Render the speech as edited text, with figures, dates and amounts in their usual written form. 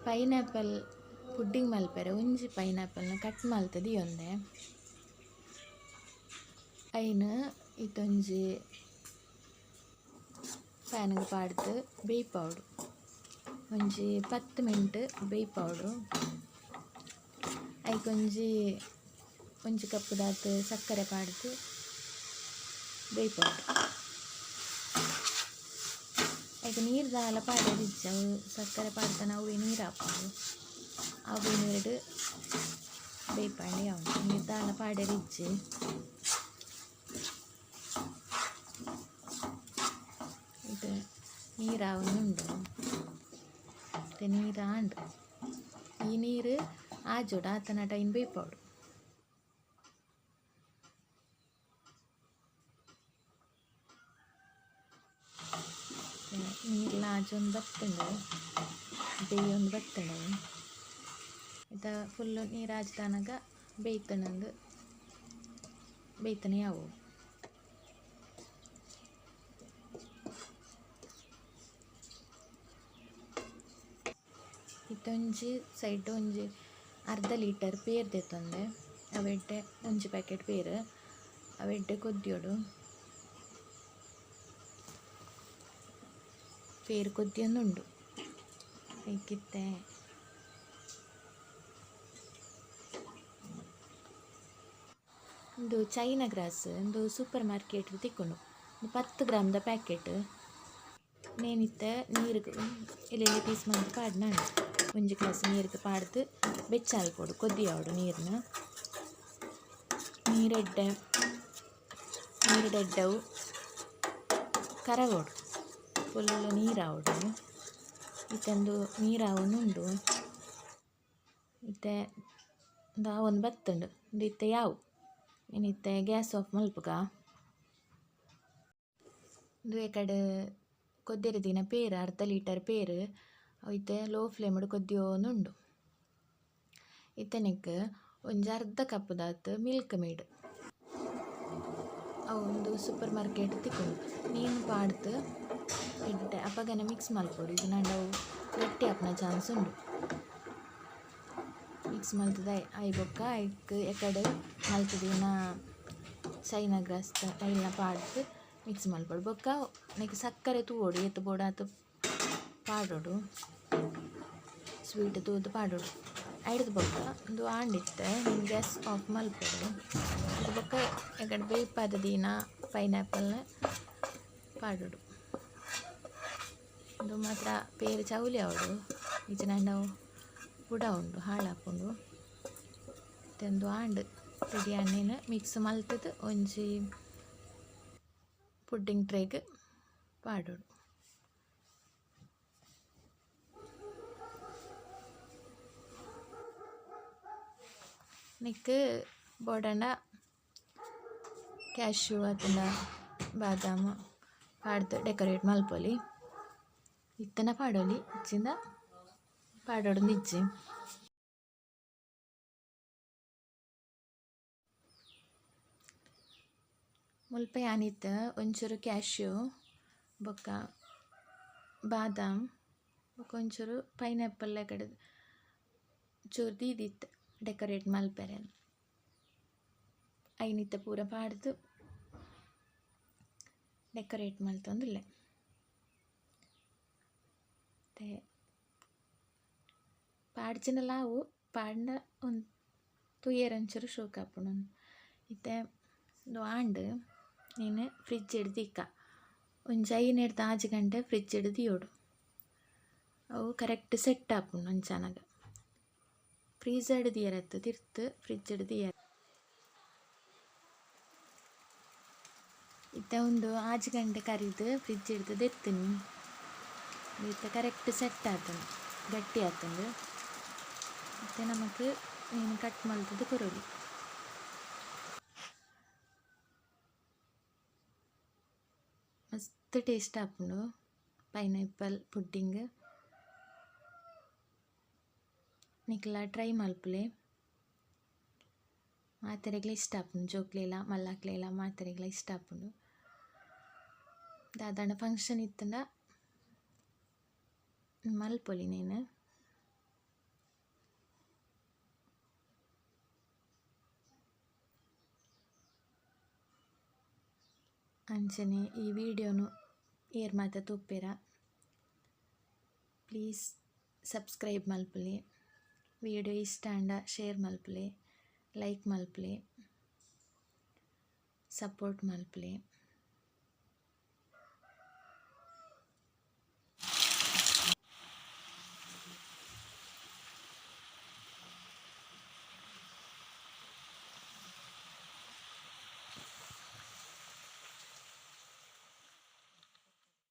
Pineapple pudding ಮಲ್ಪೆರೆ ಒಂಜಿ ಪೈನಾಪಲ್ನ cut ಮಲ್ತದಿ ಒಂದೆ ಐನ್ ಇತ್ತೊಂಜಿ ಪ್ಯಾನ್ಗೆ ಪಾಡ್ದು ಬೇಯ್ಪವಡು ಒಂಜಿ 10 ಮಿನಿಟ್ ಬೇಯ್ಪವಡು ಒಂಜಿ ಕಪ್ ದಾತ್ ಸಕ್ಕರೆ ಪಾಡ್ದು ಬೇಯ್ಪವಡು ನೀರು ದಾಲ ಪಾಡದಿಜ್ಜ ಅವು ಸಕ್ಕರೆ ಪಾಡ್ತಾನೆ ಅವೇ ನೀರು ಹಾಕೋದು ಅವೇ ನೀರು ಬೇಯ್ಪಂಡಿ ಅವನು ನೀರು ದಾಲ ಪಾಡದಿಜ್ಜಿ ಇದು ನೀರು ಅವನುಂಡು ಮತ್ತು ನೀರು ಆಂಡು ಈ ನೀರು ಆಜೋಡು ಆತನ ಟೈಮ್ ಬೇಯ್ಪವಡು ನೀರ್ಲ ಆಜೊಂದು ಬತ್ತಂಡು ಬೇಯೊಂದು ಬತ್ತಂಡು ಇತ್ತ ಫುಲ್ಲು ನೀರು ಆಜ್ದಾನಾಗ ಬೇಯ್ತಣಂದು ಬೇಯ್ತನೇ ಅವು ಇತ್ತೊಂಜಿ ಸೈಡ್ ಒಂಜಿ ಅರ್ಧ ಲೀಟರ್ ಪೇರು ತೆತ್ತೊಂದೆ ಅವೆಡ್ಡೆ ಒಂಜಿ ಪ್ಯಾಕೆಟ್ ಪೇರು ಅವೆಡ್ಡೆ ಕೊದ್ದಿಯೋಡು ಪೇರು ಕೊದ್ದಿಯೊಂದುಂಡು ಬೇಕಿತ್ತೆ ಒಂದು ಚೈನಾ ಗ್ರಾಸ್ ಒಂದು ಸೂಪರ್ ಮಾರ್ಕೆಟ್ ತಿಕ್ಕೊಂಡು 10 ಗ್ರಾಮ್ದ ಪ್ಯಾಕೆಟ್ ನೇನಿತ್ತೆ ನೀರಿಗೆ ಎಲ್ಲೆಲ್ಲಿ ಪೀಸ್ ಮಾಡಿ ಪಾಡ್ನ ಒಂಜಿ ಗ್ಲಾಸ್ ನೀರಿಗೆ ಪಾಡ್ದು ಬೆಚ್ಚಾಲ್ಪೊಡು ಕೊದ್ದಿಯಾವಡು ನೀರೆಡ್ಡವು ಕರಗೋಡು ಫುಲ್ ನೀರಾವಡು ಇತ್ತಂದು ನೀರಾವನುಂಡು ಇತ್ತೆ ಒಂದು ಬತ್ತುಂಡು ಇತ್ತೆ ಯಾವು ಇನ್ನಿತ್ತೆ ಗ್ಯಾಸ್ ಆಫ್ ಮಲ್ಪುಗ ಒಂದು ಕಡೆ ಕೊದ್ದಿರ ದಿನ ಪೇರು ಅರ್ಧ ಲೀಟರ್ ಪೇರು ಇತ್ತೆ ಲೋ ಫ್ಲೇಮ್ಡ್ ಕೊದ್ದಿಯೋನುಂಡು ಇತ್ತನಿಕ್ ಒಂಜಿ ಅರ್ಧ ಕಪ್ ದಾತ್ ಮಿಲ್ಕ್ ಮೇಡ್ ಅವು ಒಂದು ಸೂಪರ್ ಮಾರ್ಕೆಟ್ ತಿಕ್ಕೊಂಡು ನೀನು ಪಾಡ್ದು ಇಡ್ಡೆ ಅಪ್ಪಗನೆ ಮಿಕ್ಸ್ ಮಲ್ಪೊಡು ಇದು ನಂಡವು ಗಟ್ಟಿ ಆಪುನ ಚಾನ್ಸ್ ಉಂಡು ಮಿಕ್ಸ್ ಮಲ್ತದ ಐಬೊಕ್ಕ ಐಕ್ ಎಕಡೆ ಮಲ್ತದಿನ ಚೈನಾ ಗ್ರಾಸ್ ಐಲ್ನ ಪಾಡ್ದು ಮಿಕ್ಸ್ ಮಲ್ಪೊಡು ಬೊಕ್ಕ ನೆಕ್ ಸಕ್ಕರೆ ತೂವೋಡು ಏತ್ ಬೋಡಾತ್ ಪಾಡೋಡು ಸ್ವೀಟ್ ತೂದು ಪಾಡೋಡು ಐಡ್ದು ಬೊಕ್ಕ ಒಂದು ಆಂಡಿತ್ತೆ ಗ್ಯಾಸ್ ಆಫ್ ಮಲ್ಪೊಡು ಇದು ಬೊಕ್ಕ ಎಕಡೆ ಬೇಯ್ಪಾದ ದಿನ ಪೈನಾಪಲ್ನ ಪಾಡೋಡು ಇದು ಮಾತ್ರ ಪೇರು ಚೌಲಿ ಅವಡು ಈಚೆ ನಾವು ಬುಡ ಉಂಡು ಹಾಳಾಪುಂಡು ತಂದು ಆಂಡ್ ರೆಡಿ ಹಣ್ಣಿನ ಮಿಕ್ಸ್ ಮಲ್ತದು ಒಂಜಿ ಪುಡ್ಡಿಂಗ್ ಟ್ರೇಗೆ ಪಾಡೋಡು ನಿಕ್ ಬೋಡಂಡ ಕ್ಯಾಶ್ಯೂ ಅತಂಡ ಬಾದಾಮ್ ಪಾಡ್ದು ಡೆಕೋರೇಟ್ ಮಲ್ಪೊಲಿ ಇತ್ತನ ಪಾಡೋಲಿ ಇಚ್ಚಿಂದ ಪಾಡೋಡು ನಿಜ್ಜಿ ಮುಲ್ಪ ಯಾನಿತ್ತ ಒಂಚೂರು ಕ್ಯಾಶ್ಯೂ ಬೊಕ್ಕ ಬಾದಾಮ್ ಬೊಕ್ಕ ಒಂಚೂರು ಪೈನಾಪಲ್ ಕಡೆ ಚೂರು ದೀದಿತ್ತು ಡೆಕೋರೇಟ್ ಮಲ್ಪೆರೆ ಐನಿತ್ತ ಪೂರ ಪಾಡ್ದು ಡೆಕೋರೇಟ್ ಮಲ್ತೊಂದುಲ್ಲೆ ಮತ್ತು ಪಾಡ್ಚಿನಲಾವು ಪಾಡ್ನ ಒಂದು ತುಯ್ಯರಂಚೂರು ಶೋಕ್ ಆಪುಂಡು ಇತ್ತೆ ಒಂದು ಆಂಡ್ ನೀನು ಫ್ರಿಜ್ ಹಿಡ್ದಿಕ್ಕ ಒಂಜಿ 5 ಗಂಟೆ ಫ್ರಿಜ್ ಹಿಡ್ದಿಯೋಡು ಅವು ಕರೆಕ್ಟ್ ಸೆಟ್ ಆಪುಂಡು ಅಂಚಾನಾಗ ಫ್ರೀಝರ್ಡ್ ದಿಯರತ್ತು ತಿರ್ತು ಫ್ರಿಜ್ ಹಿಡ್ದಿಯರ ಇತ್ತೆ ಒಂದು 6 ಗಂಟೆ ಕರಿದು ಫ್ರಿಜ್ ಹಿಡ್ದು ದೆತ್ತೀನಿ ಇತ್ತೆ ಕರೆಕ್ಟ್ ಸೆಟ್ ಆತಂಡು ಗಟ್ಟಿ ಆತಂಡು ಮತ್ತು ನಮಕ್ ನೀನು ಕಟ್ ಮಲ್ತದ್ದು ಕೊರೊಲಿ ಮಸ್ತ್ ಟೇಸ್ಟ್ ಆಪುಂಡು ಪೈನಾಪಲ್ ಪುಡ್ಡಿಂಗ್ ನಿಕ್ಲ ಟ್ರೈ ಮಲ್ಪುಲೆ ಮಾತೆರೆಗ್ಲ ಇಷ್ಟ ಆಪುಂಡು ಜೋಕ್ಲೆಲ ಮಲ್ಲಕ್ಲೆಲ ಮಾತೆರೆಗ್ಲ ಇಷ್ಟ ಆಪುಂಡು ದಾದಾಂಡ ಫಂಕ್ಷನ್ ಇತ್ತಂಡ ಮಲ್ಪೊಲಿ ನೀನು ಅಂಚನೆ ಈ ವಿಡಿಯೋನು ಏರ್ ಮಾತ ತೂಪೆರ ಪ್ಲೀಸ್ ಸಬ್ಸ್ಕ್ರೈಬ್ ಮಲ್ಪಲೆ, ವಿಡಿಯೋ ಇಷ್ಟ ಆಂಡ ಶೇರ್ ಮಲ್ಪಲೆ, ಲೈಕ್ ಮಲ್ಪಲೆ, ಸಪೋರ್ಟ್ ಮಲ್ಪಲೆ.